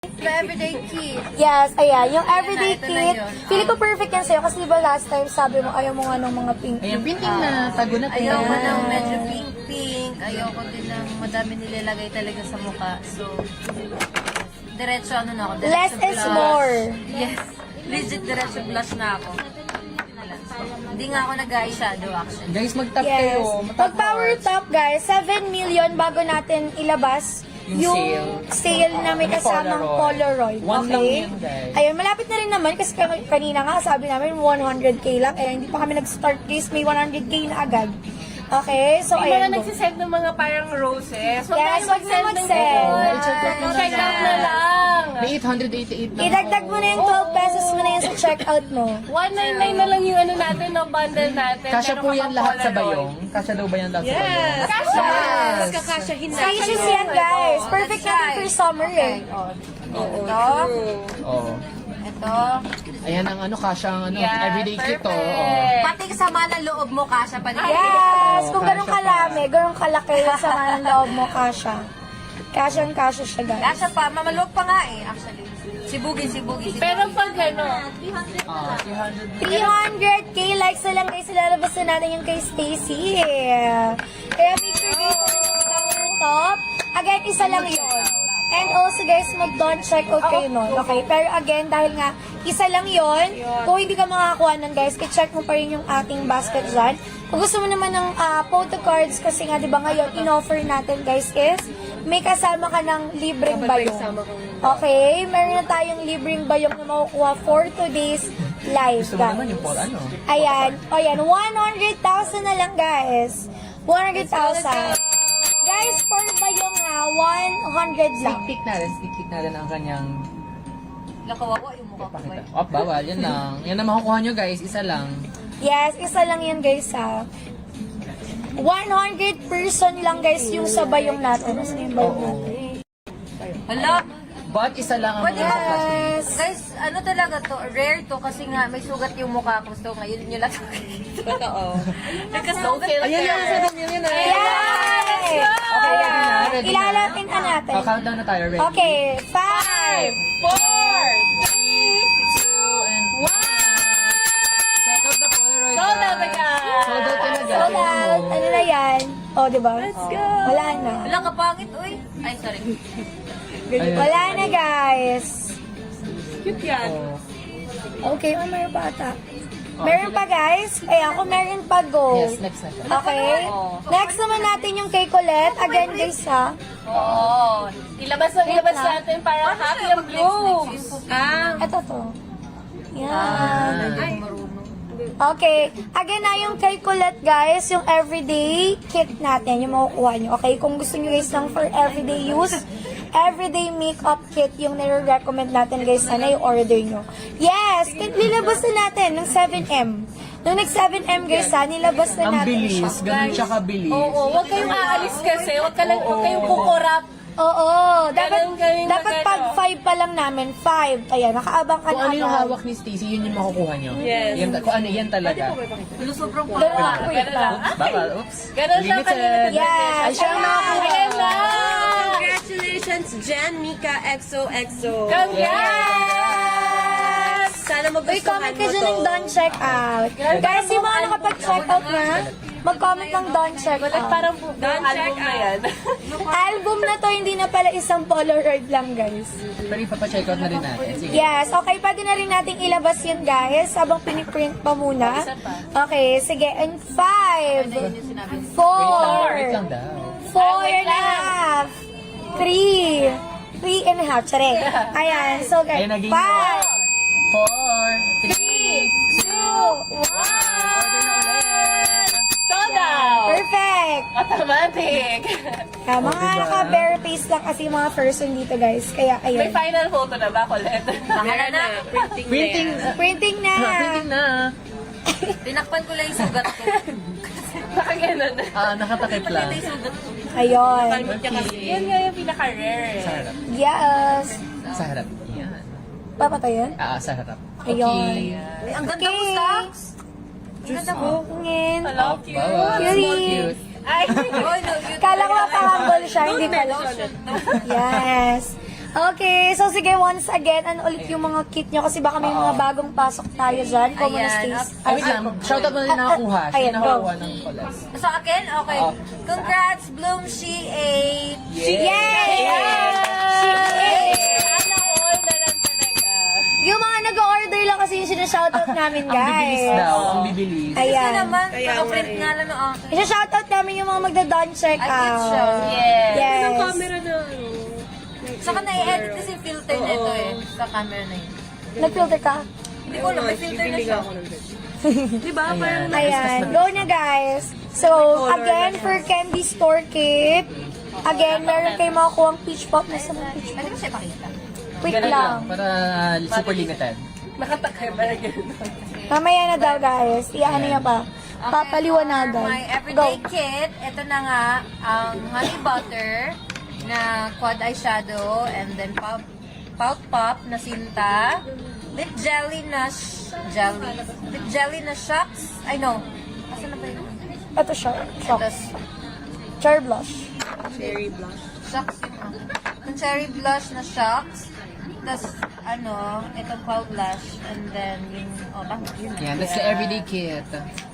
The everyday kit. Yes, ayan. Yung everyday Ito na kit, yun. feeling ko perfect yan sa'yo kasi diba last time sabi mo ayaw mo nga ng mga pink. Ayan, painting na. Tago na tayo. Ayoko ng medyo pink-pink. Ayoko din ng madami nilalagay talaga sa mukha. So, diretso ano na ako. Diretso Less is blush. more. Yes. Legit diretso blush na ako. Hindi nga ako nag-eyeshadow actually. Guys, mag-tap Yes. kayo. Pag power top guys, 7 million bago natin ilabas yung sale na may kasamang Polaroid. One lang Okay? yun, guys. Ayun, malapit na rin naman kasi kanina nga sabi namin 100k lang. Eh, hindi pa kami nag-start guys, may 100k na agad. Okay, so May mga ayun. nagsisend ng mga parang roses. Huwag Yes, tayo wag na mag-send ng mag-send. ganun. Check out na lang. May 888 na. Idagdag mo na yung 12 pesos mo na yan sa checkout mo. 199 na lang yung ano natin, no, bundle natin. Kasya Meron po ka yan pang lahat sa Polaroid. bayong. Kasya daw ba yan lahat sa bayong? Kasya! Yes. Magkakasyahin na. Spacious yan guys. Perfect natin for summer eh. Ito. Oo. Ito. Ayan ang ano, kasya ang ano, Yeah, everyday kit to. perfect. Pati kasama ng loob mo, kasha pa din. Yes, Oo, kung ganun kasya pa. kalami, ganun kalaki yung sama ng loob mo, kasha. Kasha siya guys. Kasha pa, mamaloob pa nga eh, actually. Sibugin. Pero pag ano, 300. 300k likes na lang guys, ilalabas na natin yung kay Stacy. Kaya make sure guys, power top. Again, isa lang yun. And also guys, mag-don't check out kayo nun. Okay? Pero again, dahil nga, isa lang yun. Kung hindi ka makakakuha nun guys, i-check mo pa rin yung ating basket dyan. Kung gusto mo naman ng photo cards, kasi nga diba ngayon, in-offer natin guys is, may kasama ka ng libreng bayong. Okay? Meron na tayong libreng bayong na makukuha for today's live Gusto mo naman guys. yung Paul, ano? Ayan. O yan, 100,000 na lang guys. 100,000. Guys, for bayong ha, 100 lang. Sneak peek natin ang kanyang Nakawawa yung mukha ko. pakita. Oh, bawal, yan lang. Yan na makukuha nyo guys, isa lang. Yes, isa lang yan guys ha. 100 person lang guys yung sa bayong natin. Ano yung bayong natin? Hala, But isa lang ang Pwede mga ba? plastic. Yes. guys, ano talaga to? Rare to kasi nga may sugat yung mukha ko. So ngayon nyo lang. Totoo. Nagkasugat. Ayan na, yan na. Yay! Okay, ready na, ready na. Ilalatin ka natin. Oh, countdown na tayo, ready? Okay, 5, 4, 2, and 1. Check out the Polaroid. sold out guys. agad. Sold out talaga. sold out. Ano na yan? O, diba? Let's go. Wala na. Wala kapangit, uy. Ay, sorry. Ayan. Wala na, guys. Cute yan. Oh. Okay, meron pa ata. Meron pa, guys. Ayan, kung meron pa, go. Yes, next na. Okay. Next naman natin yung kay Colette. Again, guys, ha. Oo. Ilabas natin para happy ang blooms. Ito to. Yan. Ay, marunong. Okay. Again na yung kay Colette, guys, yung everyday kit natin, yung makukuha nyo. Okay? Kung gusto nyo guys lang for everyday use, everyday makeup kit yung nire-recommend natin guys, sana yung order nyo. Yes! Nilabas na natin ng 7M. Nung nag-7M guys, nilabas na Ang natin siya. bilis, ganun siya kabilis. Oo, huwag kayong aalis kasi. Huwag kayong kukurap. Oo. Ganun kayong Dapat pag 5 pa lang namin, 5. Ayan, nakaabang ka Kung na ano yung agad. hawak ni Stacy, yun yung makukuha nyo. Yes. Yan, kung ano, yan talaga. Pero sobrang Ganun pangit. lang, wait lang. Bawal, oops. Ganun siya Limited. Yes. Ay, siya ang nakakuha. Ayan na! Congratulations, Jen Mika XOXO. Congrats! Sana Uy, magustuhan comment ka mo dyan to. ng don't check out. Guys, yung mga nakapag-check out na, mag-comment ng don't check out. Parang Don't check album na yan. Album na to, hindi na pala isang Polaroid lang, guys. Pero ipapacheck out na rin natin. Sige. Yes, okay, pwede na rin nating ilabas yun, guys, habang piniprint pa muna. Okay, sige, and 5, 4, Wait lang daw. 4 and a half, 3 and a half, tsare. Ayan, so guys, Ayan, 5, naging 4, 3, 2, 1. Sold out! Perfect! Automatic! Mga diba? naka-bare face lang kasi yung mga person dito, guys. Kaya, May ayun. final photo na ba, Colette? Meron na, printing na Printing, yan. Printing na! printing na. Tinakpan ko lang yung sugat ko. Baka ganun. Nakatakip lang. Ito yung sugat ko. Ayun. Yan nga yung pinaka-rare. Sa harap. Yes. Sa harap. Yan. Papatayin? Sa harap. Ayun. Okay. Ang ganda mo, Stacks. Ang ganda mo. Ngin. Hello, cute. Bawal. Cutie. Ay, Oy, no, you- Kala ko mapahambol siya, hindi pala. Lotion. Yes. Okay, so sige, once again, ano ulit yung mga kit nyo? Kasi baka may mga bagong pasok tayo dyan. Ikaw muna, Ayan. Stace. Ay, wait lang. Shoutout mo na yung nakakuha. Sino Ayan, go. nakakuha ng collab? Sa akin? Okay. Oo. Congrats, Bloom She Ate. Yay! Sana all na lang talaga. Yung mga nag-order lang kasi yung sinashoutout namin, Ang bibilis guys. daw. Ang bibilis. Kasi Ayan. naman, naka-print nga lang ng akin. Isa-shoutout namin yung mga magda-done check I did show. out. Yes. Yes. Ang camera na, Saka na-edit kasi yung filter nito eh. Sa camera na yun. Nag-filter ka? Hindi ko alam, may filter na siya. Diba? Parang Ayan. Go na, guys. So, again, for candy store kit, again, meron kayo makukuha ang peach pop na sa mga peach pop. Pwede ko siya ipakita. Wait Ganun lang. Para super limited. Nakatakay ba na ganun? Mamaya na daw, guys. Iyaano niya pa. Okay, Papaliwanagan. for my everyday kit, ito na nga, ang honey butter na quad eyeshadow, and then pout pop na sinta, lip jelly na lip jelly na shocks. I know. Asan na ba yun? Ito siya. Shock. Tapos, Cherry blush. cherry blush. shocks yung yung cherry blush na shocks. Tapos, itong pout blush, and then yung, yun. Yan, that's the everyday kit.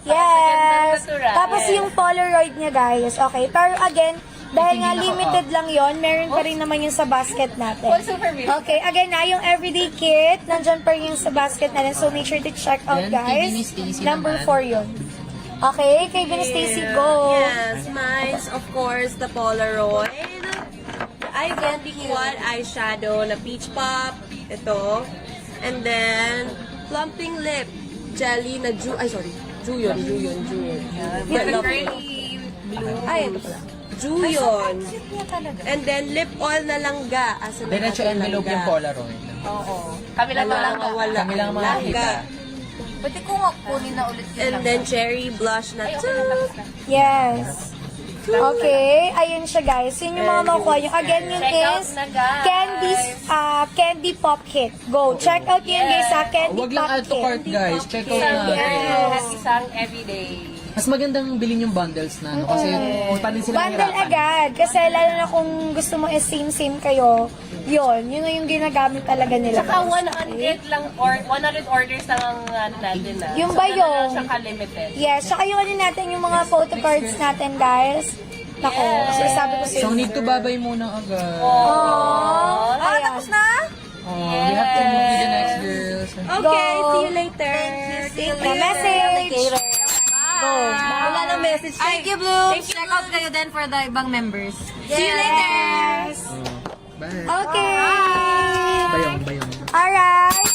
Yes! natural. Tapos yung Polaroid niya, guys. Okay. Pero again, dahil nga limited lang yon, meron pa rin naman yung sa basket natin. Full super mix. Okay, again na, yung everyday kit, nandyan pa rin yung sa basket natin. So, make sure to check out, Yan, guys. kay Vinny Stacy Number naman. 4 yun. Okay, kay Vinny Stacy, go! Yes, mine's of course the Polaroid. Identity quad eyeshadow na peach pop. Ito. And then, plumping lip jelly na Juyon. Ay, ito pala. Juyon. And then, lip oil na langga. Asa na Diretso natin envelope yung langga? Polaroid. Oo. Kami lang lang. Wala. Kami lang mga Langga. kita. Pwede ko nga kunin na ulit yun And lang. then, cherry blush na Yes. Okay, ayun siya, guys. Yun yung mga makukuha nyo. Again, yun Check out is na, guys. candy pop kit. Go, check out yun, guys, sa candy Huwag lang pop add to cart, kit. guys. Check out Isang na. at isang everyday. Mas magandang bilhin yung bundles na, no? Kasi kung paano sila Bundle mahirapan. agad. Kasi lalo na kung gusto mo same kayo, yun na yung ginagamit talaga nila. Saka 100 lang or 100 orders lang ang natin na. Yung ba So, yun? ganun lang siya ka-limited. Yes, tsaka yung natin, yung mga photo cards natin, guys. Nako, so sabi ko sa So, inyo. need to babay muna agad. Aww. Ayan. Tapos na? Oh, we have to move to the next, girls. Okay, Go. see you later. The message. Go. Wala nang message. Thank you, Bloom. Check out kayo din for the ibang members. See you later. Bye. Okay. Bayong. Alright.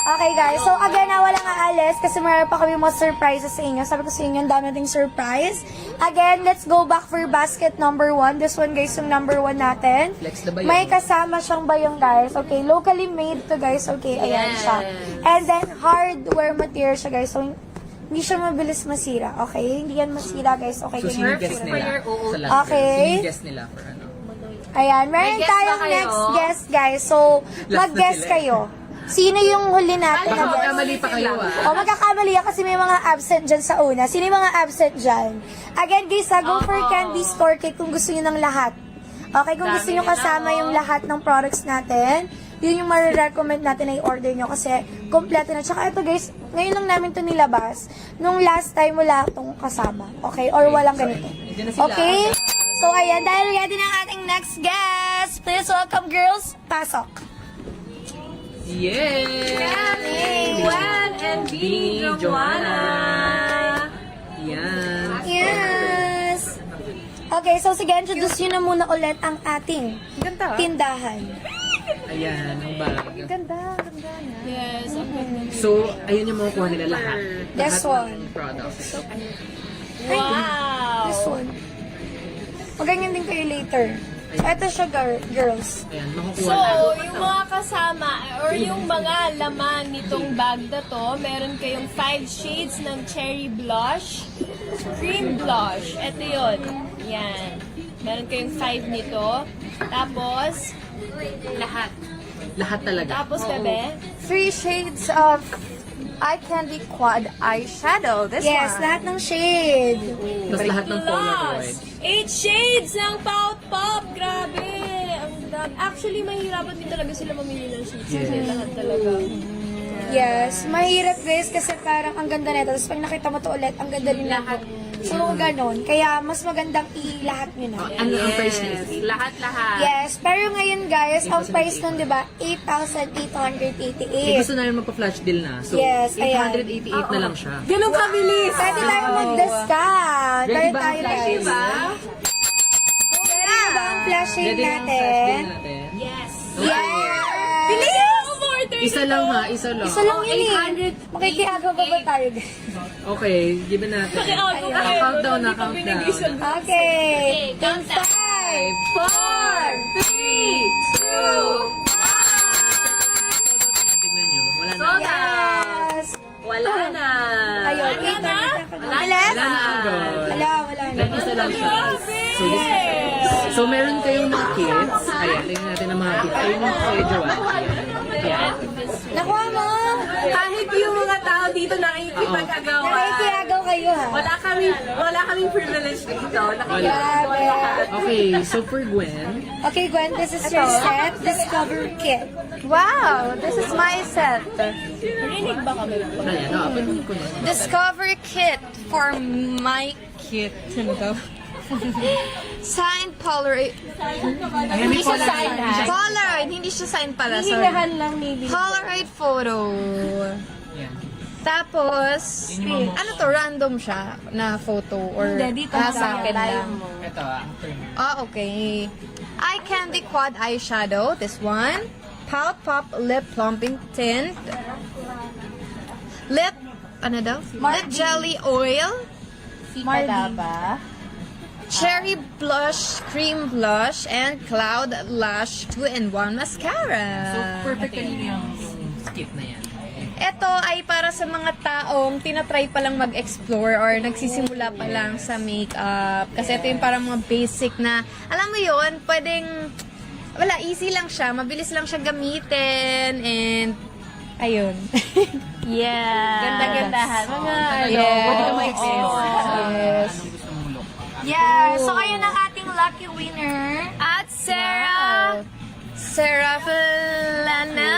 Okay, guys. So, again, wala nga alis kasi mayroon pa kami mga surprises sa inyo. Sabi ko sa inyo, ang dami nating surprise. Again, let's go back for basket number 1. This one, guys, yung number 1 natin. Flex the bayong. May kasama siyang bayong, guys. Okay, locally made to, guys. Okay, ayan siya. And then, hardware material siya, guys. So, hindi siya mabilis masira. Okay? Hindi yan masira, guys. Okay, So, ganyan. sino guess nila? Sa last Okay. girl. Sino guess nila for ano? Ayan, meron May guess tayong ba kayo? next guest, guys. So, Last mag-guess na sila. kayo. Sino yung huli natin? Baka na guest? magkamali pa kayo, O, magkakamali yan kasi may mga absent dyan sa una. Sino yung mga absent dyan? Again, guys, go for candy store kit kung gusto nyo ng lahat. Okay, kung gusto nyo kasama yung lahat ng products natin, yun yung marirecommend natin na i-order nyo kasi kompleto na. Tsaka ito, guys, ngayon lang namin ito nilabas. Nung last time, wala itong kasama. Okay? Or walang ganito. Nandiyan na sila. Okay? So, ayan, dahil ready na ang ating next guest. Please welcome, girls. Pasok. Yay! Juan and Bini Joanna. Yan. Yes! Okay, so sige, introduce nyo na muna ulit ang ating tindahan. Ayan, ang bag. Ganda. Yes, So, ayun yung makukuha nila lahat. This Lahat one. ng products. Wow! This one. Maganyan din kayo later. So, ito siya, girls. Ayan, makukuha So, lahat. yung mga kasama or yung mga laman nitong bag na to, meron kayong 5 shades ng cherry blush, cream blush. Ito yun. Yan. Meron kayong 5 nito. Tapos, lahat. Lahat talaga. Tapos, bebe, 3 shades of eye candy quad eyeshadow. This Yes, one. lahat ng shade. Tapos lahat ng Polaroid. plus 8 shades ng Pout Pop. Grabe! Ang Actually, mahirapan din talaga sila mamili ng shades. Kasi lahat talaga. Yes, mahirap guys kasi parang ang ganda nito. Tapos pag nakita mo to ulit, ang ganda rin lahat. So, ganun. Kaya mas magandang i-lahat nyo na. Ano ang price niya? Lahat-lahat. Yes, pero ngayon guys, ang price nun, di ba, 8,888. Gusto na yung magpa-flash deal na. So, Yes, ayan. 888 na lang siya. Ganun kabilis! Pwede tayo mag-discount. Ready Tayo ba ang tayo flash guys. deal? Ready na ba ang flashing Ready na ang flash natin? deal natin? Yes. Yes! Bilis! Isa lang ha, isa lang. Isa lang yun eh. Makikiagaw ba ba tayo guys? Okay, given natin. Countdown na, countdown. Okay. Count 5, 4, 3, Tignan nyo, wala na. yes! Wala na. Ayun, Wala na? Bilis? Wala na agad. Wala na. Then isa lang siya. So meron kayong mga kits. Ayan, tingnan natin ang mga kits. Ayun yung kay Joanne. Ayan. Nakuha mo! Kahit yung mga tao dito nakikipag-agawan. Nakikiagaw kayo ha. Wala kaming privilege dito. Grabe. Okay, so for Gwen, Okay, Gwen, this is your set. Discover kit. Wow, this is my set. Rinig ba kami? ayan, open ko na. Discover kit for my kit. Ano daw? Signed Polaroid. Hindi siya signed. Polaroid, hindi siya signed pala. Sorry. lang ni Polaroid photo. Ayan. Tapos, ano to, random siya na photo or sa akin lang. Ito ang turn. Okay. Eye candy quad eyeshadow, this one. Pout Pop lip plumping tint. Lip, ano daw? Lip jelly oil. Marley. Cherry blush, cream blush, and cloud lash 2-in-1 mascara. Perfect kanina yung skip na yan. Ito ay para sa mga taong tinatry pa lang mag-explore or nagsisimula pa lang sa makeup. Kasi ito yung parang mga basic na, alam mo yun, pwedeng, wala, easy lang siya, mabilis lang siya gamitin, and, ayun. Yeah. Ganda-gandahan. Mga Yes. Pwede ka ma-explore. Yes. Anong gusto mong look? Yeah, so ayun ang ating lucky winner. At Sarah Felana,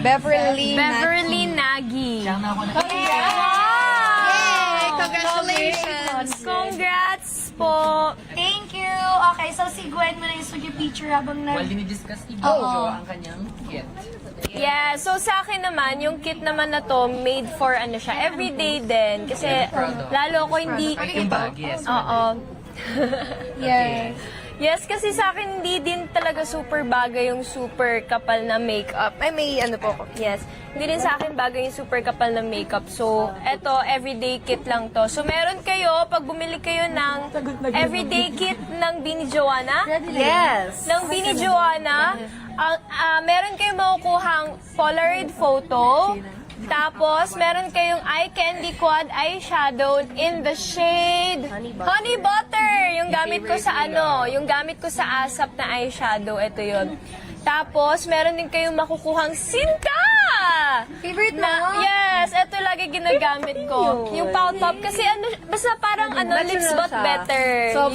Beverly Nagy. Siyang na ako na. Yay! Congratulations! Congrats po! Thank you. Okay, so si Gwen mo na yung sugi picture habang While nag... dinidiscuss ni Jojo ang kanyang kit. Yeah, so sa akin naman, yung kit naman na to, made for ano siya, everyday din. Kasi lalo ko hindi... Yung bag, yes. Oo. Yes. Yes, kasi sa akin hindi din talaga super bagay yung super kapal na makeup. Ay, may ano po ko. Yes. Hindi din sa akin bagay yung super kapal na makeup. So, eto, everyday kit lang to. So, meron kayo, pag bumili kayo ng everyday kit ng Bini Joanna, Yes! ng Bini Joanna, meron kayong makukuhang Polaroid photo. Tapos, meron kayong eye candy quad eyeshadow in the shade Honey Butter. Yung gamit ko sa yung gamit ko sa ASAP na eyeshadow, ito yun. Tapos, meron din kayong makukuhang Sinta! Favorite mo? Yes, ito lagi ginagamit ko. Yung Pout Pop, kasi basta parang lips but better. Yung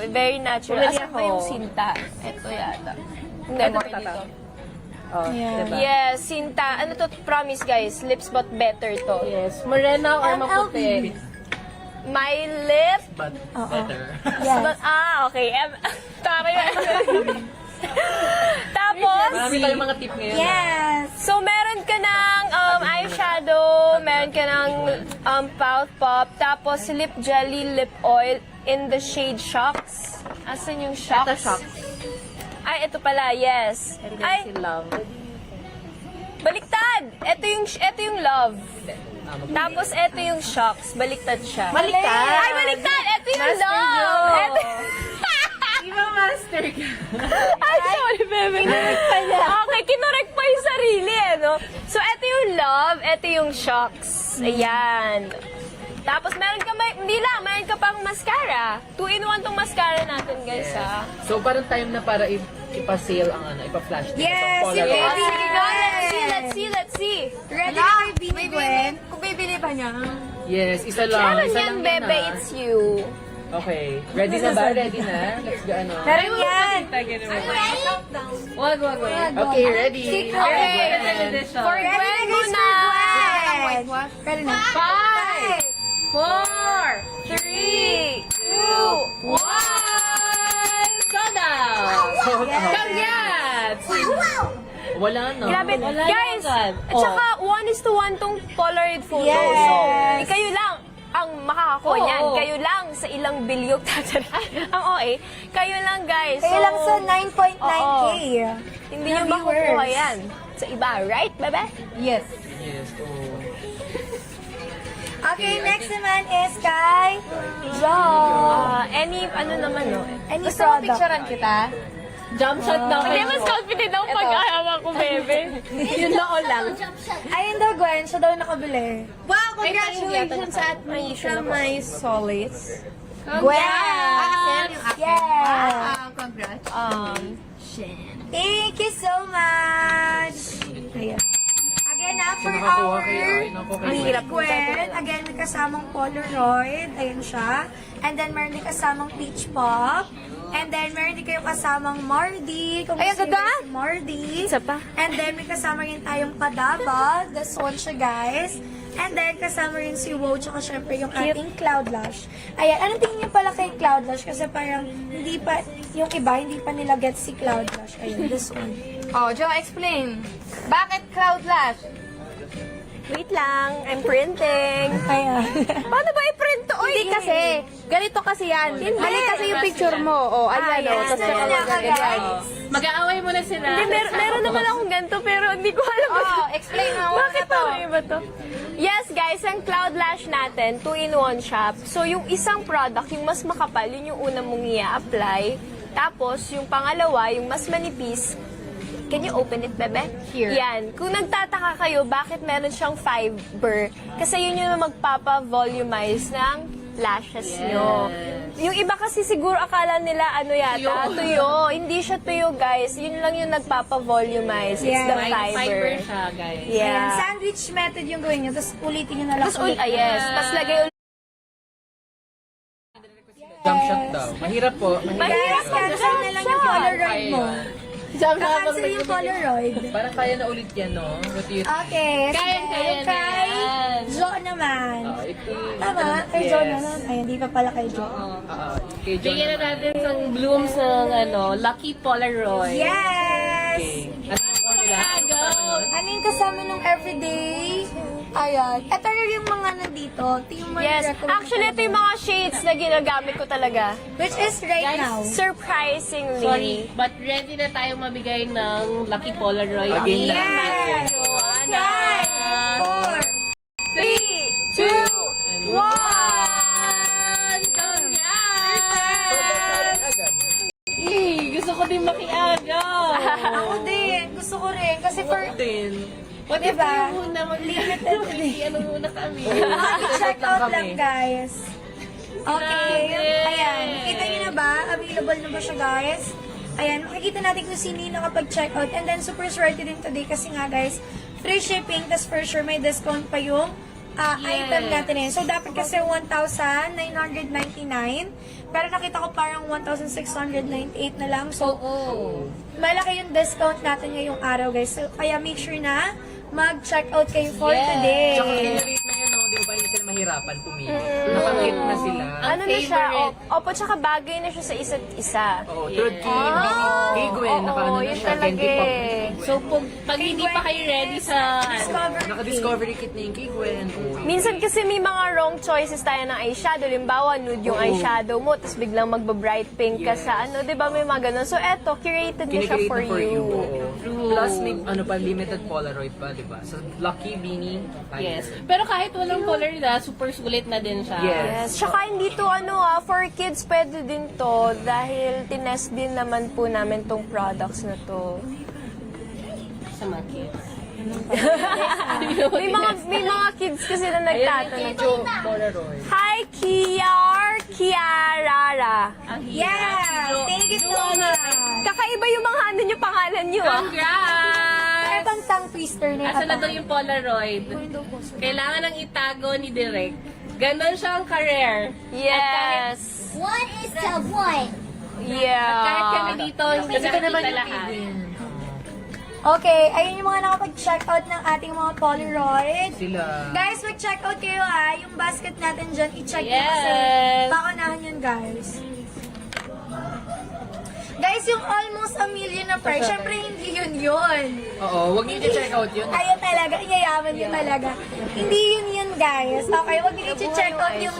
very natural. Asan pa yung Sinta? Ito yata. Hindi, dito. Yes, Sinta. Ano to? Promise guys, lips but better to. Yes. Morena or maputi? My lip. But better. But, okay. Tama yun. Tapos, Marami tayong mga tip ngayon. Yes. so meron ka ng eyeshadow, meron ka ng Pout Pop, tapos lip jelly, lip oil in the shade Shocks. Asan yung Shocks? Ito, Shocks. Ay, ito pala, yes. Ay, Love. baliktad! Ito yung love. Tapos, ito yung shocks. Baliktad siya. Baliktad? Ay, baliktad! Ito yung love! Ito... Iba master ka. Ay, sorry, bebe. Okay, kinorek pa yung sarili, no? So, ito yung love, ito yung shocks. Ayan. Tapos, meron ka pang mascara. 2-in-1 tong mascara natin, guys, ha? So parang time na para ipa-sale ang ipa-flash din. Yes, itong si Polaroid. Baby. Let's see. Ready na kayo, Bini Gwen? Kung bibili pa niya. Yes, isa lang. Meron Isa yan, lang bebe, yan, it's you. Okay. Ready na ba? Ready na? Let's go, ano? Meron yan. Wag. Okay, ready. Okay. For Ready Gwen na guys, muna. for Gwen. Ready na. 5, 4, 3, 2, 1. Sold out. Congrats! Wala na. Grabe. Wala Guys, na. at saka 1:1 tong Polaroid photo. Yes. So, kayo lang ang makakakuha Oo. niyan. Kayo lang sa ilang bilyog. Ang OA. Kayo lang, guys. Kaya lang sa 9.9K. Hindi nyo makukuha yan sa iba. Right, bebe? Yes. Yes, oh. Okay, next naman is kay Jo. Any, ano naman, no? Any Gusto mo product. picturean kita? Jump shot daw. Hindi, mas confident ako pag ayawa ko, bebe. Yun na lang. Ayun daw, Gwen. Siya daw nakabili. Wow, congratulations at me from my Solace. Gwen! Yes! Congrats. Thank you so much! Ayan. Again, na for Nakakuha our kayo. Ay, naku, kayo. Gwen, again, may kasamang Polaroid. Ayan siya. And then, meron din kasamang Peach Pop. And then, meron din kayong kasamang Mardi. Kung Ay, gusto ang ganda! niyo si Mardi. Isa pa. And then, may kasama rin tayong Padabag. This one siya, guys. And then, kasama rin si Wow, tsaka syempre yung ating Cloud Lash. Ayan, anong tingin niyo pala kay Cloud Lash? Kasi parang, hindi pa, yung iba, hindi pa nila get si Cloud Lash. Ayan, this one. Oh, Jo, explain. Bakit Cloud Lash? Wait lang, I'm printing. Ayan. Paano ba i-print to? Oy, Hindi kasi, ganito kasi yan. Mali kasi yung picture mo. Oh, ayan, Ayan, oh. Tapos ganyan lang, guys. Mag-aaway mo na sila. Hindi, meron naman akong ganito pero hindi ko alam. Oh, explain mo. Bakit parang iba to? Yes, guys, ang Cloud Lash natin, 2-in-1 shop. So, yung isang product, yung mas makapal, yun yung una mong i-apply. Tapos, yung pangalawa, yung mas manipis, can you open it, bebe? Here. Yan. Kung nagtataka kayo, bakit meron siyang fiber? Kasi yun yung magpapa-volumize ng lashes nyo. Yung iba kasi siguro akala nila ano yata, tuyo. Hindi siya tuyo, guys. Yun lang yung nagpapa-volumize. It's Yeah. the fiber. siya, guys. Ayan, Yeah. sandwich method yung gawin nyo. Tapos ulitin nyo na lang. Tapos, yes. Tapos lagay ulit. Jump shot daw. Mahirap po. Guys, cancel na lang yung Polaroid mo. Cancel yung Polaroid. Parang kaya na ulit yan, no? What do you think? Okay, kay Jo naman. Ito. Tama? Kay Jo naman. Ay, hindi pa pala kay Jo. Kay John Bigyan na naman. natin ng blooms ng Lucky Polaroid. Yes! Okay. Ano yung nila? Ano yung kasama nung everyday? Ayan. Ito yung mga nandito. Ito yung mga Yes. recommend Actually, ko. ito yung mga shades na ginagamit ko talaga. Which is right now. Surprisingly. Sorry, but ready na tayo mabigay ng Lucky Polaroid. Again na. Yes! Joanna. 4. 3, 2, 1! Gusto ko din makiagaw. Ako din. Gusto ko rin. Kasi for... What if Diba? tayo muna Limited din. ano muna kami? Check lang out kami. lang, guys. Okay. Grabe. Ayan. Nakita niyo na ba? Available na ba siya, guys? Ayan. Makikita natin kung sino yung nakapag-check out. And then, super swerte din today kasi nga, guys, free shipping. Tas for sure, may discount pa yung item natin na yun. So, dapat kasi 1,999. Pero nakita ko parang 1,698 na lang. So, malaki yung discount natin ngayong araw, guys. So, kaya make sure na mag-check out kayo for today. Tsaka kinarate na yan, no? Di ba hindi sila mahirapan pumili? Nakakit na sila. Ano na siya? Opo, tsaka bagay na siya sa isa't isa. Oo, third kay Gwen, naka-ano na yun siya, talaga candy pop. eh. So, pag hindi pa kayo ready sa... Naka-discovery kit na yung kay Gwen. Oo. Minsan kasi may mga wrong choices tayo ng eyeshadow. Limbawa, nude yung eyeshadow mo, tapos biglang magba-bright pink ka sa ano, di ba may mga ganun. So, eto, curated na siya Kinikreate for na for you. you. Oo. Plus, may ano pa, limited Polaroid pa, di ba? So, Lucky Beanie. Yes. Pero kahit walang color na, super sulit na din siya. Yes. Yes. Tsaka hindi to for kids pwede din to dahil tinest din naman po namin tong products na to. Sa mga kids. May mga kids kasi na nagtatanong. Polaroid. Hi, Kiarara. Yeah! Thank you so much! Kakaiba yung mga ano nyo, pangalan nyo ah. Congrats! Itong tongue twister na Asa na ito. daw yung Polaroid? Kailangan nang itago ni Direk. Ganon siyang career. Yes. One is to one. Yeah. Kahit kami dito, hindi Kasi ito naman nakikita yung lahat. feeling. Okay, ayun yung mga nakapag-check out ng ating mga Polaroid. Sila. Guys, mag-check out kayo ha. Yung basket natin dyan, i-check nyo kasi Yes. paunahan yun, guys. Guys, yung almost a million na price, syempre hindi yun. Oo, huwag niyo i-check out yun. Ayun talaga, yayaman yun talaga. Hindi yun, guys. Okay, huwag niyo i-check out yung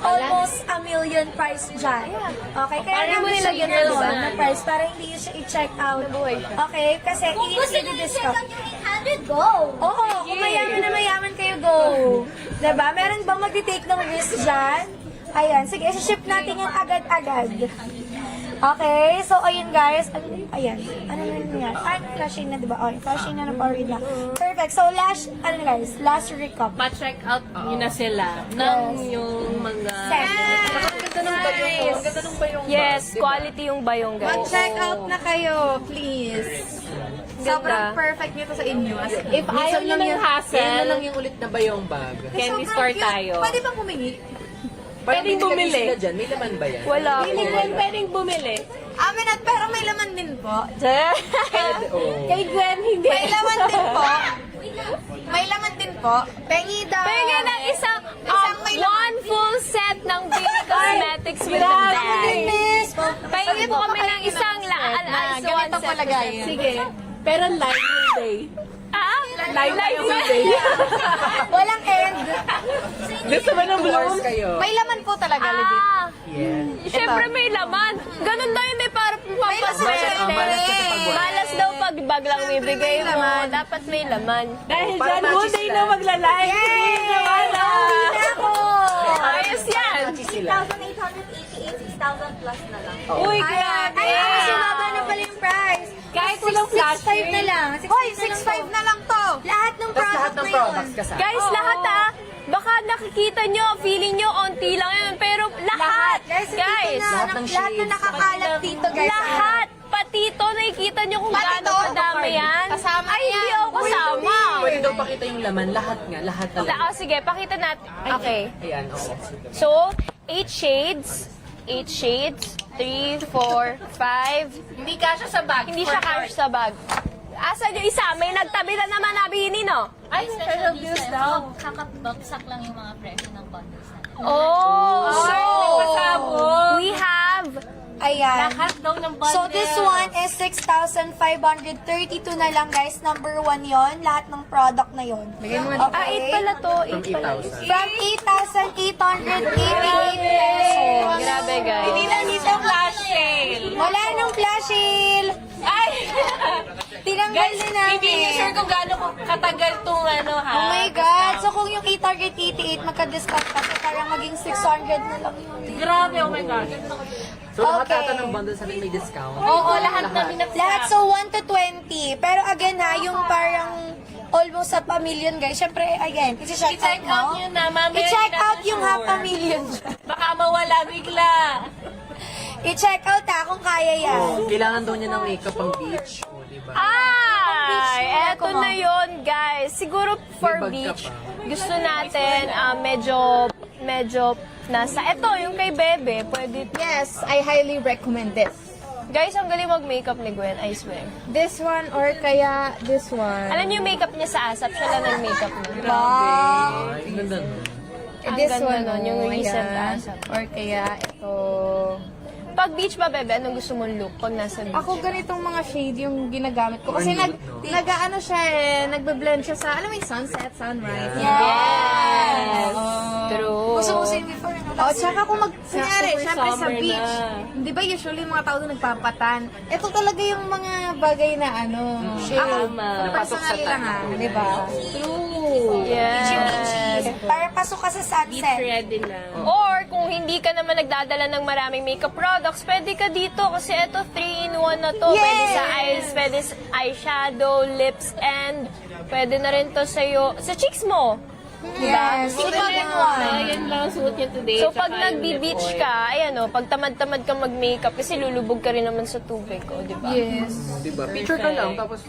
almost a million price dyan. Okay, kaya Paano mo namin siya nilagyan ginawa ng na price para hindi yun siya i-check out. Okay, kasi i-discount. Go! Oo, kung mayaman na mayaman kayo, go. Diba? Meron bang mag-take ng risk dyan? Ayan, sige, ship natin yan agad-agad. Okay, so ayun guys. Ayan, ano na yun yan? Ay, flashing na, diba? Okay, flashing na Powerade na. Perfect. So last, ano guys, last recap. Pa-check out nyo na sila ng yung mga... Ang ganda ng bayong ko. Ang ganda ng bayong Yes, bag, diba? quality yung bayong, guys. Mag-check out na kayo, please. Sobrang perfect nito sa inyo. As in, If ayaw nyo ng Yan na hassle, lang yung ulit na bayong bag. candy sobrang store cute. tayo. Pwede bang humingi? Parang Pwedeng binilagay bumili. sila dyan. May laman ba yan? Wala Hindi po. Gwen pwedeng bumili. Amin at pero may laman din po. Oo. Kay Gwen, hindi. May laman din po. May laman din po. Pengi daw. Pengen ng isang may laman. one full set ng Baby Cosmetics with the bag. Pengen po kami ng isang one ganito set. pala gaya. Sige. Pero live yung day. Ah? Live Live yung day. Walang end. Gusto mo ng 2 hours bloom? kayo. May laman po talaga, legit. Ah, Yes. syempre may laman. Ganun daw yun eh, para pampaswerte. Malas kasi pag wala. Malas daw pag bag lang bibigay may mo. laman. Dapat may laman. Dahil Para dyan, matches Monday lang. na magla-live. Yay! Joanna! Ako! Ayos yan. Matches sila. 6,888, 6,000 plus na lang. Uy, Ay, grabe! mas mababa na pala yung price. Kahit walang flash 6.5 na lang. Hoy, 6.5 na lang to. Lahat ng Tapos lahat product ng na yun. products kasama. Guys, lahat baka nakikita nyo, feeling nyo, onti lang yun, pero lahat. Guys, Guys, Lahat ng lahat na shades. nakakalat dito, guys. lahat. Pati ito, nakikita nyo kung Pati gaano to, kadami yan. kasama Ay, hindi yan. ako kasama. Pwede daw pakita yung laman. Lahat nga. Lahat talaga. Oh, sige, pakita natin. Okay. Ayan, oo. So, 8 shades. 8 shades. 3, 4, 5. Hindi kasya sa bag. Hindi siya cash sa bag. Asan yung isa? May nagtabi na naman na bini, no? Ay, special views daw. Kakabagsak lang yung mga presyo ng bundles natin. Oh! Pasabog. We have Ayan. Lahat daw ng bundle. So, this one is 6,532 na lang, guys. Number 1 yon. Lahat ng product na yon. Bigay mo nga. 8 pala to. From 8 pala. 8,000. From 8,888 pesos. Grabe, guys. Hindi na dito flash sale. Wala nang flash sale. Ay! Tinanggal Guys, na namin. hindi niyo sure kung gaano katagal tong ano ha. Oh my God. So, kung yung 888, magka-discount kasi parang maging 600 na lang yun. Grabe, oh my God. So, lahat Okay. ata ng bundles natin may discount. Oo, lahat na binapsa. Lahat, so 1 to 20. Pero again ha, yung parang almost half a million, guys. Syempre, again, i-check I-check out out, nyo no? na, mamaya. I-check hindi out natin yung sure. half a million. Baka mawala bigla. I-check out ha, kung kaya yan. Oh, kailangan daw niya ng makeup pang beach. O, diba? Ay, eto na yon, guys. Siguro for May bag ka beach, pa. gusto natin medyo nasa. Eto, yung kay Bebe, pwede. Yes, I highly recommend this. Guys, ang galing mag-makeup ni Gwen, I swear. This one or kaya this one. Alam niyo yung makeup niya sa ASAP, siya lang nag-makeup niya. Ay, ang ganda nun. Ang This ganda one, nun, yung oh, recent ayan. ASAP. Or kaya ito. Pag beach ba, Bebe, anong gusto mong look pag nasa beach? Ako ganitong mga shade yung ginagamit ko. Kasi Or nude, no? nag-ano siya nagbe-blend siya sa, alam mo yung sunset, sunrise. Yes! True. Gusto yung before. Oh, tsaka kung kunyari, Super syempre sa summer beach, na. di ba usually yung mga tao doon nagpapatan. Ito talaga yung mga bagay na ano, shade. Ako, Tama. personally lang ha, di ba? Yes. Para pasok ka sa Beach sunset. ready na. Or kung hindi ka naman nagdadala ng maraming makeup products, pwede ka dito kasi ito 3-in-1 na to. Pwede sa eyes, pwede sa eyeshadow, lips, and pwede na rin to sa'yo, sa cheeks mo. Yes. So, Super yan, one. Yan lang ang suot niya today. So, Tsaka pag yung nagbi-beach lip oil. ka, ayan o, pag tamad-tamad ka mag-makeup, kasi lulubog ka rin naman sa tubig ko, di ba? Yes. Diba? Picture ka lang, tapos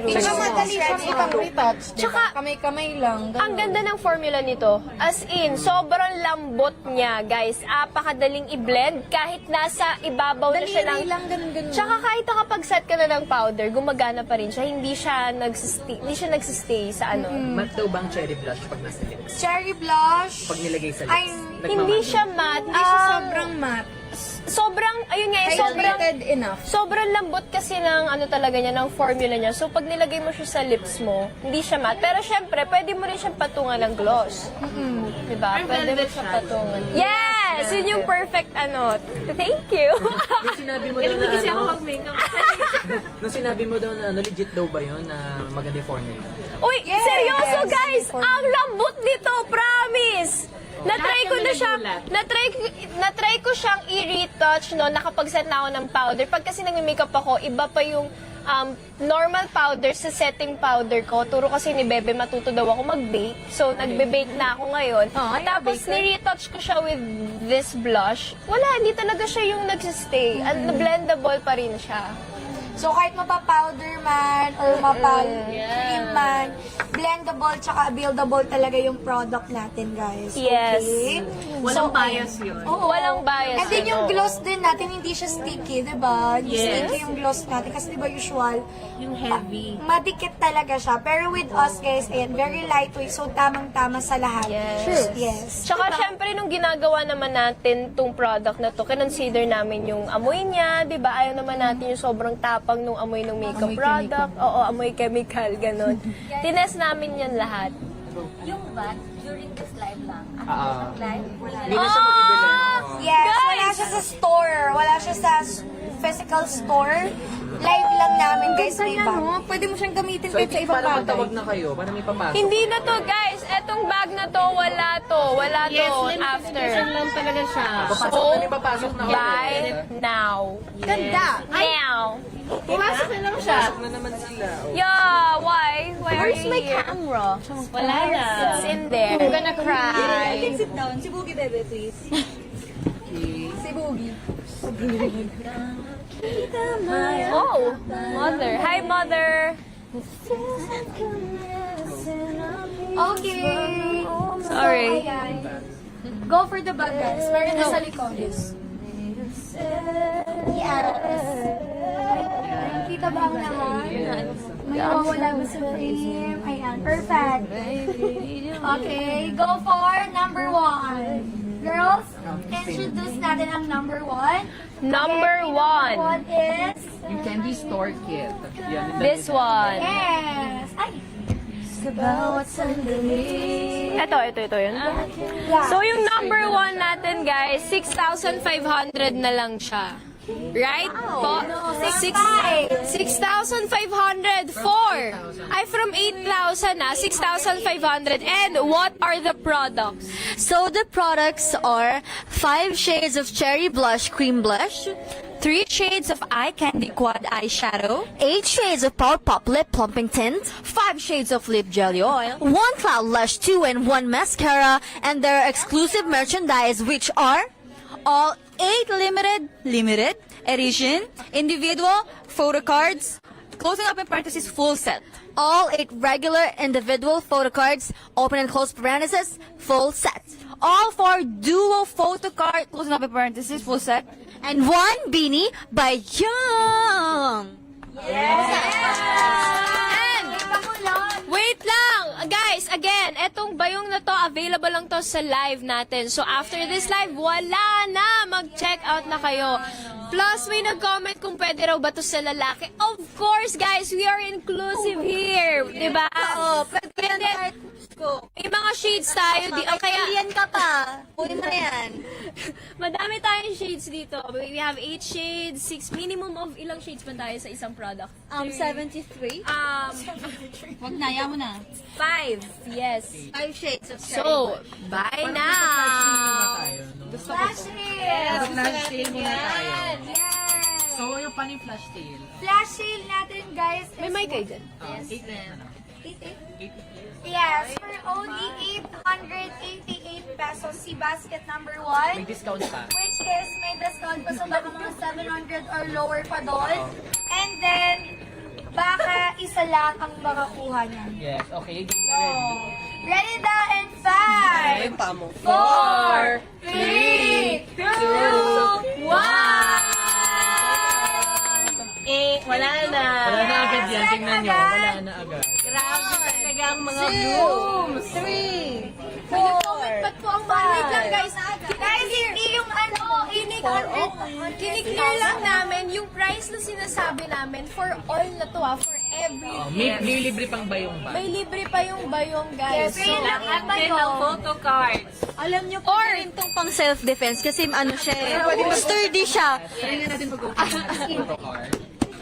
Tsaka madali siyang ipang-retouch, diba? Tsaka, Kamay-kamay lang. ang ganda ng formula nito. As in, sobrang lambot niya, guys. Apakadaling i-blend kahit nasa ibabaw na siya ng... Daliri lang, ganun-ganun. Tsaka kahit nakapag-set ka na ng powder, gumagana pa rin siya. Hindi siya nagsistay sa ano. matte daw bang cherry blush pag nasa lips? Cherry blush. Pag nilagay sa lips. Ay, Hindi siya matte. Hindi siya sobrang matte. Sobrang, ayun nga, sobrang... Hydrated enough. Sobrang lambot kasi ng ano talaga niya, ng formula niya. So, pag nilagay mo siya sa lips mo, hindi siya matte. Pero syempre, pwede mo rin siyang patungan ng gloss. Diba? Pwede mo siyang patungan. Yes! Yun yung perfect ano. Thank you. Yung sinabi mo daw na Kasi ako ano, mag-makeup. nung sinabi mo daw na ano, legit daw ba yun na maganda yung formula? Uy, seryoso guys! Ang lambot nito, promise! Na-try ko na siya, na-try ko siyang i-retouch no, nakapag-set na ako ng powder. Pag kasi nagme-makeup ako, iba pa yung normal powder sa setting powder ko. Turo kasi ni Bebe, matuto daw ako mag-bake. So, nagbe-bake na ako ngayon. Tapos, ni-retouch ko siya with this blush. Wala, hindi talaga siya yung nagsistay. Blendable pa rin siya. So, kahit mapa-powder man or mapa-cream man, blendable tsaka buildable talaga yung product natin, guys. Yes. Okay? Walang bias yun. Oo. Walang bias And then yun, yung oo. gloss din natin, hindi siya sticky, di ba? Hindi Yes. sticky yung gloss natin. Kasi di ba usual, Yung heavy. madikit talaga siya. Pero with us, guys, ayan, very lightweight. So, tamang-tama sa lahat. Yes. True. Yes. Tsaka syempre nung ginagawa naman natin tong product na to, kinonsider namin yung amoy niya, 'di ba? Ayaw naman natin yung sobrang tapang nung amoy ng makeup product. Oo, amoy chemical ganun. Tinest namin yan lahat. Yung bag, during this live lang. Ah. Live, wala Hindi na siya mabibili. Yes, wala siya sa store. Wala siya sa physical store. Live lang namin, guys, may bag. Ano, pwede mo siyang gamitin So, kahit sa ibang para bagay. matawag na kayo, para may papasok. Hindi na to, guys. Etong bag na to, wala to. Wala to Yes, limited after. edition lang talaga siya. Papasok na may papasok na Buy now. Ganda. Now. Pumasok na lang siya. Pasok na naman sila. Oh. Yeah, why? Why are you here? camera. Wala na. It's in there. I'm gonna cry. Sit down. Si Boogie, bebe, please. Si Boogie. Oh, mother. Hi, mother. Okay. Sorry. Ayan. Go for the bag, guys. Meron na sa likod. Yes. Kita ba ang lahat? May mawawala ba sa frame? Ayan, perfect. Okay, go for number 1. Girls, introduce natin ang number 1. Number Number 1. 1 is... Yung candy store kit. Yan, This one. Yes! Ay! Sa bawat sandali. Ito yun. Yeah. So, yung number 1 natin, guys, 6,500 na lang siya. Right? Po? 6,500. 4. Ay, from 8,000 na, 6,500. And what are the products? So the products are 5 shades of cherry blush cream blush, 3 shades of eye candy quad eyeshadow, 8 shades of Power Pop lip plumping tint, 5 shades of lip jelly oil, 1 Cloud Lush 2-in-1 mascara, and their exclusive merchandise, which are all 8 limited edition individual photo cards, closing up in parentheses full set. All 8 regular individual photo cards, open and close parentheses, full set. All 4 duo photo card, closing up in parentheses, full set. And 1 beanie by Young. And, wait lang! Guys, again, etong bayong na to, available lang to sa live natin. So, after this live, wala na! Mag-check out na kayo. Plus, may nag-comment kung pwede raw ba to sa lalaki. Of course, guys, we are inclusive here. Diba? Oo, pwede May mga shades tayo. Kaya, Alien ka pa. Pwede mo na yan. madami tayong shades dito. We have 8 shades, 6, minimum of ilang shades pa tayo sa isang product? 73? Wag na, yaman mo na. 5. Yes. 5 shades of So, bye now! Flash sale! Flash sale muna tayo. Yes! So, yung paano yung flash sale? Flash sale natin, guys. May mic kayo dyan. Yes. 8 na lang. Yes, for only 888 pesos si basket number May 1. discount pa. Which is may discount pa sa baka mga 700 or lower pa doon. And then, baka isa lang ang makakuha niyan. Yes, okay. Ready na and 5, pa mo. 4, 3, 2, 1! Wala na. Wala na agad yan. Tingnan nyo. Wala na agad. Grabe talaga ang mga blooms. 3, 4, Ba't po ang balik lang, guys? Guys, hindi yung ano, Kiniklear lang namin yung price na sinasabi namin for all na to for everything. May libre pang bayong ba? May libre pa yung bayong, guys. Yes, yun lang ang din ang photo cards. Alam niyo po rin tong pang self-defense kasi ano siya eh. Sturdy siya. Tingnan natin pag-uusap.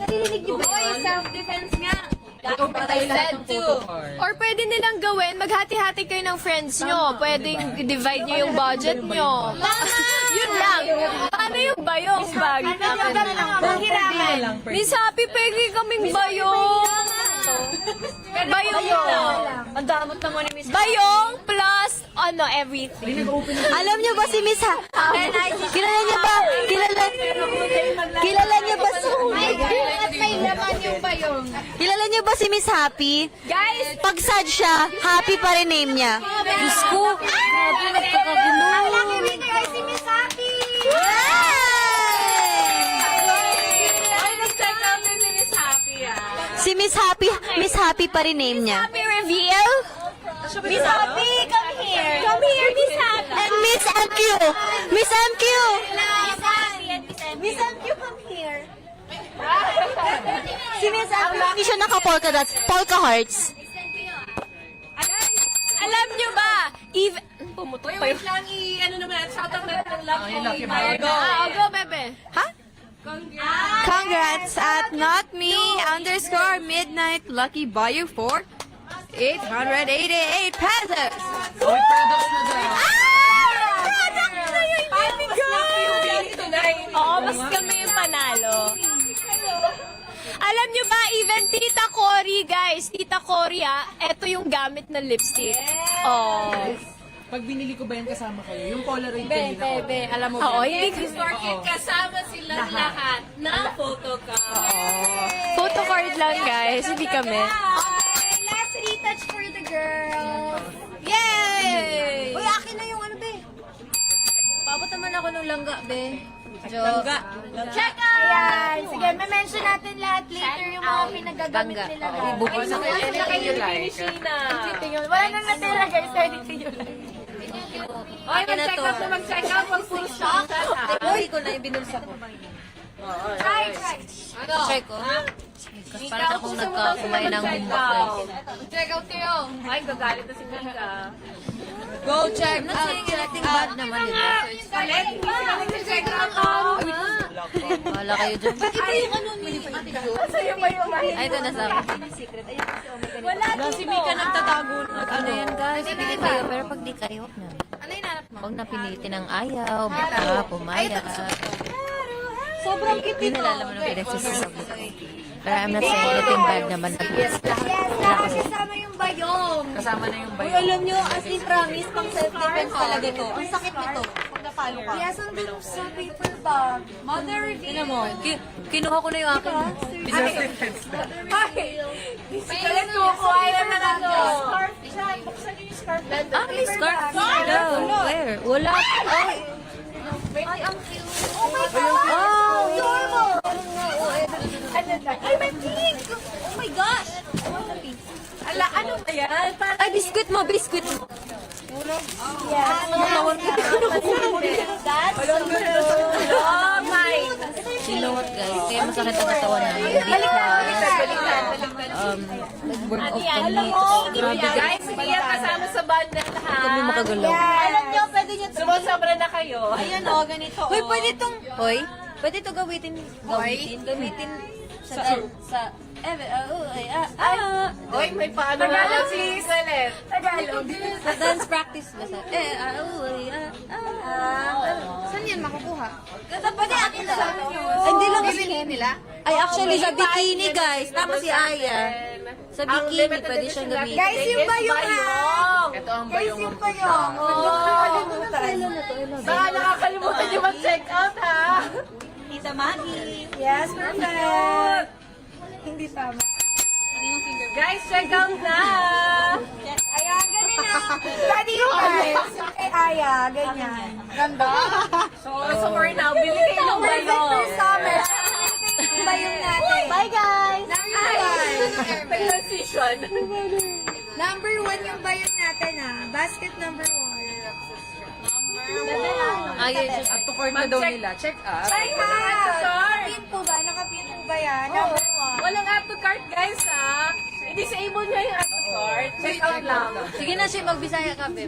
Oy, self-defense nga. Patay lahat ng photo card. Or pwede nilang gawin, maghati-hati kayo ng friends nyo. Pwedeng divide nyo yung budget nyo. Yun lang. Paano yung bayong bag? Mahiraman. Miss Happy, pwede kaming bayong. Bayong yun. Ang damot naman ni Miss. Bayong plus everything. Alam niyo ba si Miss Kilala niyo ba? Kilala niyo ba si At may laman yung bayong. Kilala niyo ba si Miss Happy? Guys, Pag sad siya, happy pa rin name niya. Diyos ko. Grabe, nagkakagulo. Ang lucky winner ay si Miss Happy! ay, nag-check out na si Miss Happy Si Miss Happy pa rin name niya. Happy reveal? Miss Happy, come here! Come here, Miss Happy. And Miss MQ. Miss MQ. Miss MQ, come here! Si Miss MQ, hindi siya naka-polka dots. Polka hearts. Alam nyo ba? Even... Pumutok pa yun. Go, bebe. Congrats at notme_midnight lucky buyer for 888 pesos. May products na daw. Oo, mas kami yung panalo. Alam nyo ba, even Tita Cory, guys, Tita Cory, eto yung gamit na lipstick. Oh. Pag binili ko ba yan kasama kayo? Yung Polaroid candy na ako. Alam mo Oo, hindi ko. kasama sila lahat na photo card. Photo card lang, guys. Hindi kami. Okay, last retouch for the girls. Yay! Uy, akin na yung ano, be. Paabot naman ako ng langga, be. Langga. Check out! Ayan. Sige, may-mention natin lahat later yung mga pinagagamit Langga. nila. Bukod sa anything you like. Wala nang natira, guys. Anything you like. Akin na to. Mag-check out, pag full shot. Uy, ko na yung binulsa ko. Try. Try ko. Parang akong nagkakumain ng humbok. Check out kayo. Ay, gagalit na si Mika. Go check out. Connecting bad naman nila. Check out. Wala kayo dyan. Ito yung ano ni Ate Jo. Ay, ito na sa akin. Si Mika nagtatago. Ano yan, guys? Pili kayo, pero pag di kayo, huwag na. Ano yung nanap mo? Huwag na pilitin ng ayaw, baka, pumaya. Sobrang cute Hindi nalalaman ng pinagsasasabi ko. Pero I'm not saying ito yung bad naman. Yes, lahat kasama yung bayong. Kasama na yung Uy, alam nyo, as in promise, pang self-defense talaga to. Ang sakit nito. Pag napalo ka. Yes, ang dun sa paper bag. Mother reveal. Tingnan mo, kinuha ko na yung akin. Ah, may scarf. Where? Wala. Ay, ang cute. Oh my God! Oh, normal! Ay, may pink! Oh my gosh! Ala, ano ba yan? Ay, biskuit mo, biskuit mo. Yes. That's so good. Oh my! You know what, guys? Kaya masakit ang katawan namin. Baliktad. Nag-work off kami. Grabe, guys. Guys, hindi yan kasama sa bundle, ha? Kami makagalaw. Alam nyo, pwede nyo ito. Sumusobra na kayo. Ayan o, ganito o. Hoy, pwede itong... Hoy, pwede ito gamitin sa Hoy, may paano nga lang si Celeste. Tagalog. sa dance practice ba sa Saan yan makukuha? Pwede akin na lang. hindi lang Bibili nila? ay actually sa bikini guys tama si Aya Sa Ang bikini, limited pwede edition siyang natin gamitin. Guys, yung is bayong, bayong. Ito ang Guys, bayong yung ng bayong. Baka nakakalimutan niyo mag-check out, ha? Yes, perfect. Hindi tama. Guys, check out na! Aya, ganyan na. Ready, guys. Kay Aya, ganyan. Ganda. So for now, bili kayo ng Perfect for bayong. summer. Yung bayong natin. Bye, guys! Transition. Number 1 yung bayong natin, Basket number 1. Ayun, At to court na daw nila. Check out. Ay, cart. Pin po ba? Nakapin po ba yan? Number 1. Walang add to cart, guys, ha? I-disable nyo yung add to cart. Check out lang. Sige na siya, magbisaya ka, be.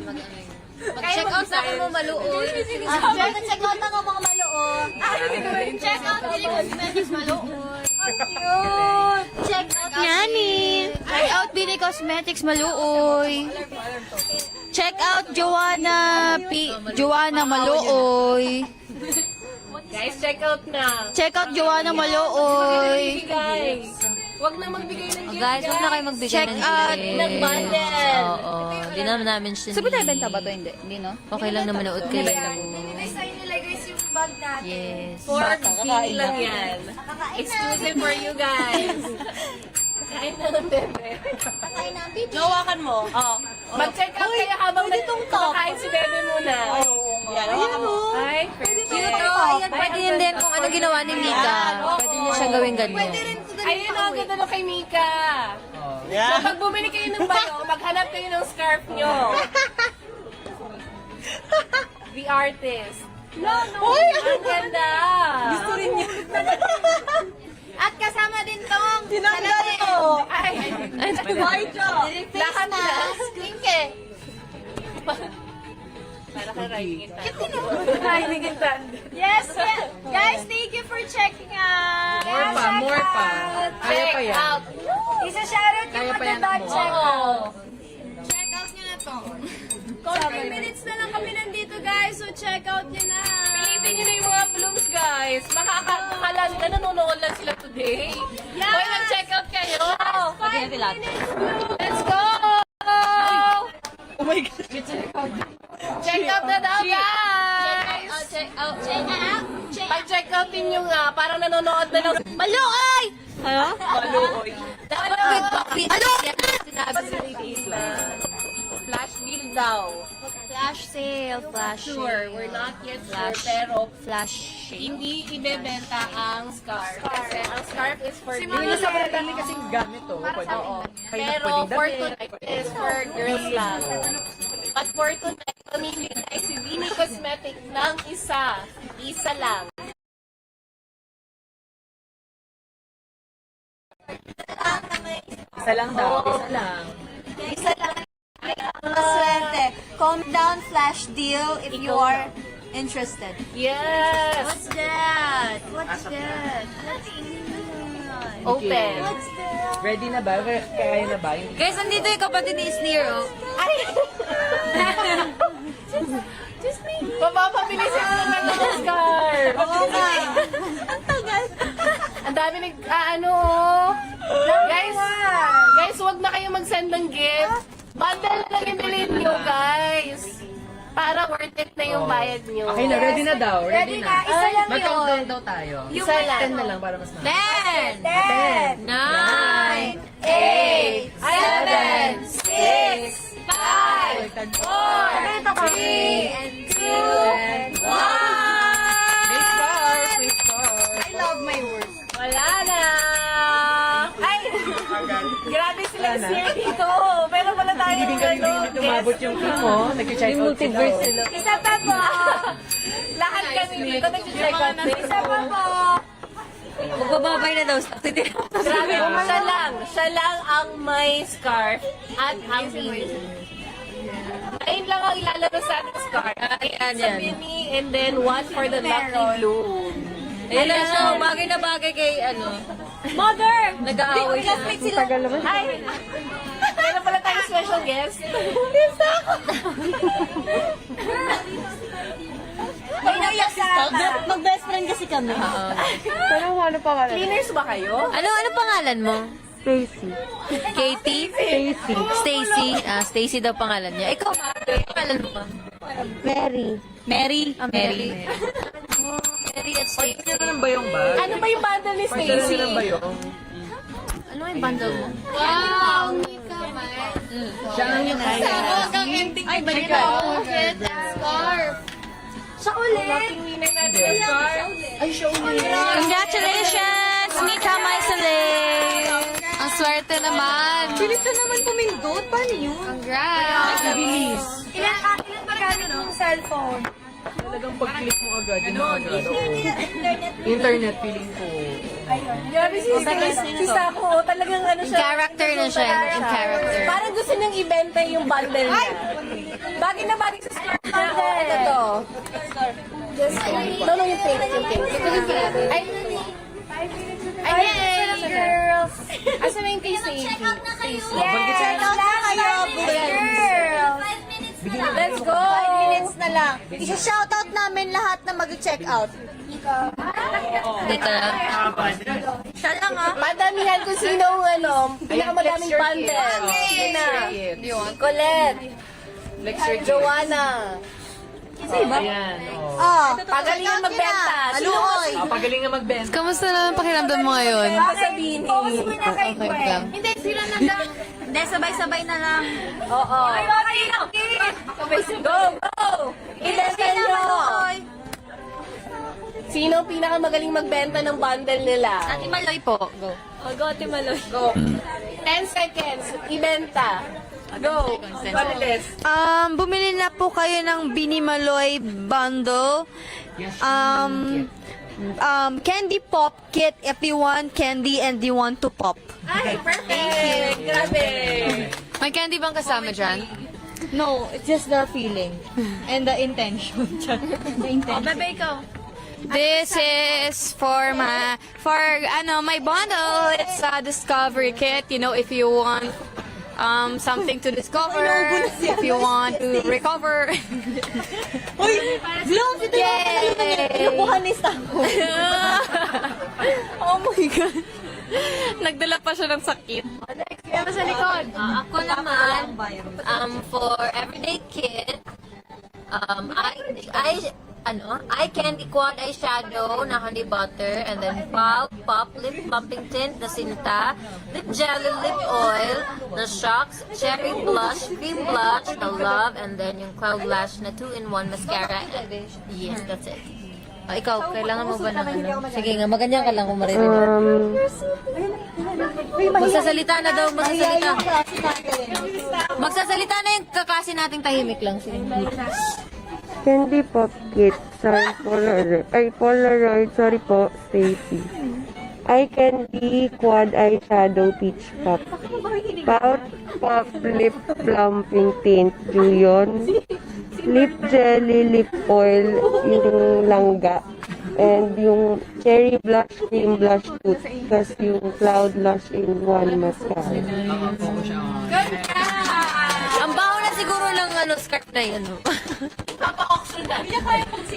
Mag-check out na ako mo maluoy. Check out ako mga maluon. Check out Dili Cosmetics maluon. Cute. Check out Yani. Check out Bini Cosmetics maluoy. Check out Joanna Maluoy. Guys, check out na. Check out Joanna Maluoy. Guys, wag na magbigay ng gift, Guys, huwag na kayo magbigay Check ng out gift. ng bundle. Oo, di naman namin siya. Sabi tayo benta ba to? Hindi, no? Okay lang naman nood kayo. Design nila guys yung bag natin. Yes. For bili lang yan. Exclusive for you guys. Kain na ng bebe. Nawakan mo. Oh, mag-check out kayo habang kumakain si bebe muna. Yan, nawakan mo. Ay, Cute, oh. Pwede yun din kung ano ginawa ni Mika. Pwede niya siyang gawin ganyan. ayun ang ganda no kay Mika. So, pag bumili kayo ng bayo, maghanap kayo ng scarf nyo. The artist. No, ang ganda. Gusto rin niya. At kasama din tong Tinanggal ko. Ay, lahat na. Para ka riding it. Yes, yes. Guys, thank you for checking out. More pa. Kaya pa yan. Out. Isa shoutout Kaya yung pa yan mga mo. check out. Check out nyo na to. 10 minutes na lang kami nandito, guys. So, check out nyo na. Pilitin nyo na yung mga blooms, guys. Makakala nila nanonood lang sila today. Yeah. Boy, mag-check out kayo. Let's go! Oh my God. Check out na daw, guys! Check out. Check out. Pag-check out nyo nga, parang nanonood na lang. Maluoy! Maluoy. Dapat with puppy. Sinabi si Flash deal daw. Flash sale. Flash Sure, we're not yet sure, pero Flash hindi ibebenta ang scarf. Kasi ang scarf is for Hindi na sa mga dami kasing gamit to. Pwede. pero for tonight is for girls lang. At for tonight, pamili tayo si Vini Cosmetic ng isa. Isa lang. Isa lang daw. Isa lang. Swerte. Comment down flash deal if you are interested. Yes! that? What's that? Open. Ready na ba? Kaya na ba? Guys, nandito yung kapatid ni Sneer, oh. Papapabili sila ng scarf. Oo nga. Ang dami Guys, wag na kayo mag-send ng gift. Bundle na lang yung bilhin nyo, guys. Para worth it na yung bayad nyo. Okay na, ready na daw. Ready na. Isa lang Mag-countdown yun. daw tayo. Isa lang. 10 na lang para mas na. 10, 9, 8, 7, 6, 5, 4, 3, and 2, and 1. May scarf, may scarf. I love my work. Wala na. Ay, grabe sila siya dito. Pero wala tayo Hindi kami hindi tumabot yung team mo. Nag-check out sila. Isa pa po. Lahat kami dito nag-check out. Isa pa po. Magbababay na daw. Grabe, siya lang ang may scarf at ang Vini. Ayun lang ang ilalabas sa ating scarf. Ayan, Sa yan. Vini and then one for the lucky blue. Ayan lang siya, bagay na bagay kay, Mother! nag-aaway siya. Ay! Meron pala tayong special guest. May nakasama. Mag-best friend kasi kami. Cleaners ba kayo? Ano pangalan mo? Stacy. Katie? Stacy. Stacy. Stacy daw pangalan niya. Ikaw, pangalan mo ba? Mary. Mary? Mary. Mary at Stacy. Ano ba yung bag? Ano ba yung bundle ni Pagdala Stacy? lang ba yung? Ano yung bundle mo? Wow! Mika, man. Siya ang yung Hanggang ending ay, balik na ako. Kit and scarf. Siya ulit. Lucky winner natin yung scarf. Ay, show me. Congratulations, Mika Maisale! Ang swerte naman. Bilis na naman pumindot. Paano yun? Congrats. Ilan ba gamit mong cellphone? talagang pag-click mo agad. Yun ang agad. Internet feeling ko. Grabe si Sako, talagang ano siya. Character na siya, in character. Parang gusto niyang ibenta yung bundle niya. Bagay na bagay sa scarf niya. Oh, ito to. No, yung pink. Yung pink. Ay, girls. Asa na yung kay Stacy? Yes, check out na kayo, girls. Let's go! 5 minutes na lang. Isa-shoutout namin lahat na mag-check out. Dito na. Siya lang ah. Padamihan kung sino ang pinakamadaming bundle. Sige na. Colette. Joanna. Ayan. Oh. Oh, Pagalingan magbenta. Aluoy. Pagaling nga magbenta. Kamusta naman pakiramdam mo ngayon? Sabihin Post mo na kay Okay Gwen. lang. Hindi, sila na lang. Hindi, sabay-sabay na lang. Oo. Go! Go! Ibenta nyo! Sino ang pinakamagaling magbenta ng bundle nila? Ate Maloy po. Go. Go, Ate Maloy. Go. 10 seconds. Ibenta. Go. Malilis. Bumili na po kayo ng Binimaloy bundle. Candy pop kit if you want candy and you want to pop. Ay, perfect. Grabe. May candy bang kasama dyan? No, it's just the feeling and the intention. Bebe, ikaw. This is for my bundle. It's a discovery kit. You know, if you want something to discover, if you want to recover. Oh my God. Nagdala pa siya ng sakit. Kaya sa likod. Ako naman, for everyday kit, eye candy quad eyeshadow na honey butter, and then pop lip pumping tint na Sinta, lip jelly lip oil na Shocks, cherry blush, cream blush na Love, and then yung cloud lash na 2-in-1 mascara. Yes, that's it. Ikaw, kailangan mo ba ng ano? Sige nga, maganyan ka lang kung maririnig. Magsasalita na daw, magsasalita. Magsasalita na yung kaklase nating tahimik lang. Sige. Candy Pop Kit, sorry, Polaroid, sorry po, Stacy. Eye Candy Quad Eyeshadow Peach Pop. Pout Pop Lip Plumping Tint, Julion. Lip Jelly Lip Oil, yung langga. And yung Cherry Blush Cream Blush Toothpaste, yung Cloud Lush in One Mascara. Ang baho na siguro ng scarf na yun.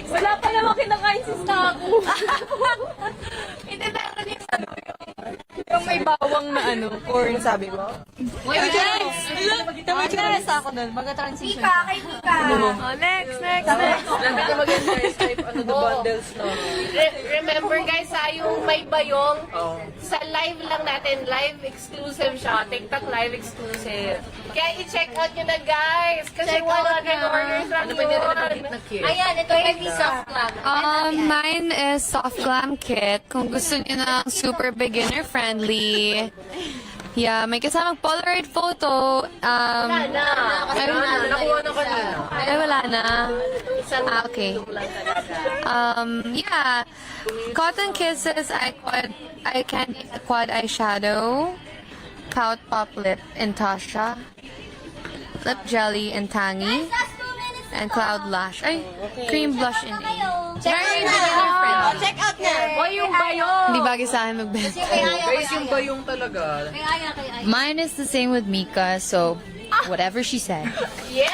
Wala pa naman kinakain si Sako. Hindi meron yung Yung may bawang na corn, sabi mo? Mika, kay Mika. Next. Lagi ka mag-type the bundles, no? Remember guys, yung may bayong, Oh. sa live lang natin, live exclusive siya, TikTok live exclusive. Kaya i-check out nyo na guys, kasi 100 orders lang Ano ba niya na kit? Ayan, ito kay soft lang. Mine is soft glam kit. Kung gusto niyo na super beginner friendly. Yeah, may kasamang Polaroid photo. na. Nakuha na kanina. Ay, wala na. Okay. Yeah. Cotton Kisses, I Candy Quad Eyeshadow. Pout Pop Lip in Tasha. Lip Jelly in Tangy. And Cloud Lash. Ay, Cream Blush in A. Very beginner friendly. Check out na. O yung bayong. Hindi bagay sa akin magbenta. Guys, yung bayong talaga. Mine is the same with Mika, so whatever she said. Yes!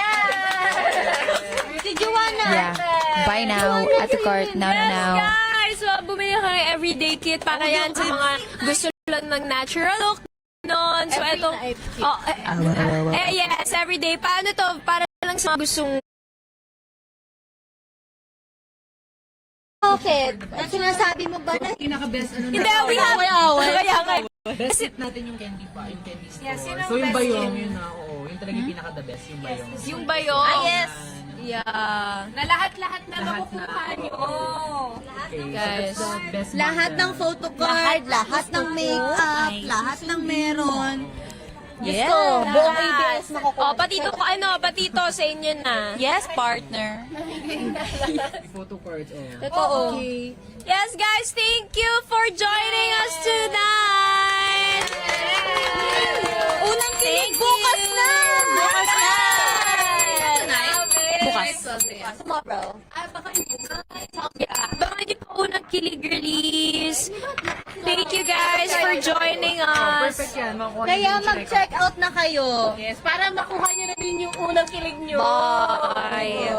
Si Joanna. Yeah. Bye now. At the cart. Now. Guys, bumili kayo everyday kit para yan sa mga gusto lang ng natural look, ganon. So, ito, yes, everyday. Paano to? Para lang sa mga gustong Bakit? Ang sinasabi mo ba na Pinaka-best ano Hindi, we have... Kaya nga. best hit natin yung candy pa, yung candy store. Yes, yun ang so yung best bayong, yun na, oo. Yun talaga yung pinaka-the best, yung bayong. Yung bayong. Yes. Yeah. Na lahat-lahat na makukuha nyo. Okay, Guys. so that's the best lahat banda. ng photocard, lahat ng makeup, lahat ng meron. Yes. Buong ABS makukuha. Pati to sa inyo na. Yes, partner. Photo cards, oh. Totoo. Yes, guys, thank you for joining us tonight. Unang kilig bukas na. Bukas na. Bukas. Tomorrow. Baka hindi pa unang kilig release. Thank you guys for joining us. Perfect yan, makuha Kaya yung mag-check out na kayo. Yes, para makuha nyo na din yung unang kilig nyo. Bye.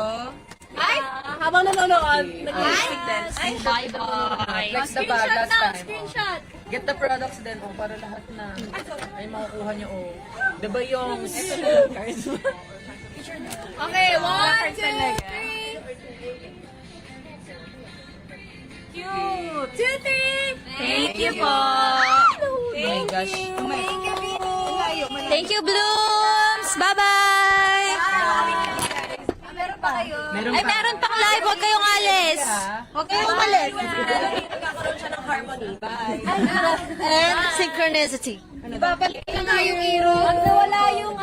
Ay! Habang nanonood, nag-lipstick din. Bye-bye. Like the bag last time. Screenshot. Get the products din, oh, para lahat na ay makukuha nyo, oh. Diba yung cards? Okay, 1, 2, 3. Cute. 2, 3. Thank you po. Oh my gosh. Thank you, Blooms. Bye-bye. Meron pa kayo. Meron Ay, pa. meron pang live. Huwag kayong alis. Huwag kayong umalis. Nagkakaroon siya ng harmony. Bye. And synchronicity. Ibabalik ko na yung iro. Pag nawala yung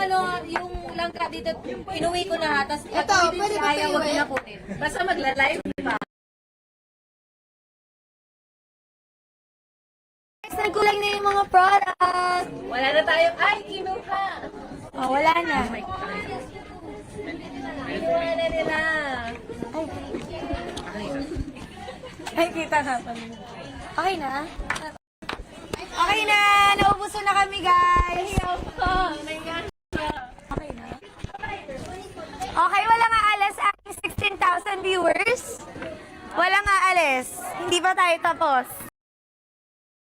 yung langka dito, inuwi ko na. Tapos ito, pwede ba ayaw, wag na kunin. Basta magla-live pa. Nagkulang na yung mga product. Wala na tayong, ay, kinuha. Oh, wala na. Kinuha na nila. Ay, kita na. Okay na? Okay na! Naubuso na kami, guys! Okay na? Okay, wala nga alas ang 16,000 viewers. Wala nga alis. Hindi pa tayo tapos.